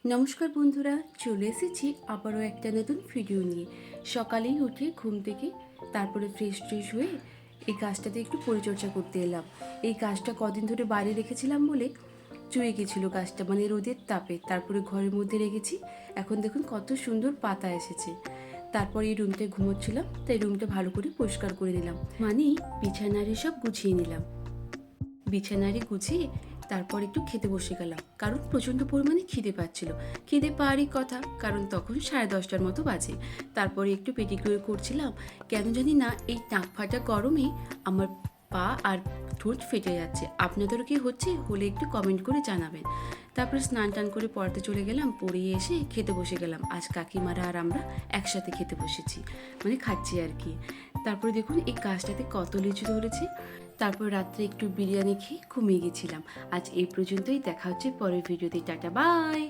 নমস্কার বন্ধুরা, চলে এসেছি আবারও একটা নতুন ভিডিও নিয়ে। সকালেই উঠে ঘুম থেকে তারপরে ফ্রেশ হয়ে এই গাছটাতে একটু পরিচর্যা করতে এলাম। এই গাছটা কদিন ধরে বাইরে রেখেছিলাম বলে চুয়ে গেছিলো গাছটা, মানে রোদের তাপে। তারপরে ঘরের মধ্যে রেখেছি, এখন দেখুন কত সুন্দর পাতা এসেছে। তারপর এই রুমটায় ঘুমোচ্ছিলাম, তাই রুমটা ভালো করে পরিষ্কার করে নিলাম, মানে বিছানারে সব গুছিয়ে নিলাম। বিছানারে গুছিয়ে তারপর একটু খেতে বসে গেলাম, কারণ প্রচণ্ড পরিমাণে খিদে পাচ্ছিল। খিদে পাওয়ারই কথা, কারণ তখন 10:30টার মতো বাজে। তারপরে একটু পেটিকিউর করছিলাম। কেন জানি না এই নাক ফাটা গরমে আমার পা আর ঠোঁট ফেটে যাচ্ছে। আপনাদেরও কি হচ্ছে? হলে একটু কমেন্ট করে জানাবেন। তারপরে স্নান টান করে পড়াতে চলে গেলাম, পড়িয়ে এসে খেতে বসে গেলাম। আজ কাকিমারা আর আমরা একসাথে খেতে বসেছি, মানে খাচ্ছি আর কি। তারপরে দেখুন এই গাছটাতে কত লিচু ধরেছে। তারপর রাত্রে একটু বিরিয়ানি খেয়ে ঘুমিয়ে গেছিলাম। আজ এই পর্যন্তই, দেখা হচ্ছে পরের ভিডিওতে। Tata, by.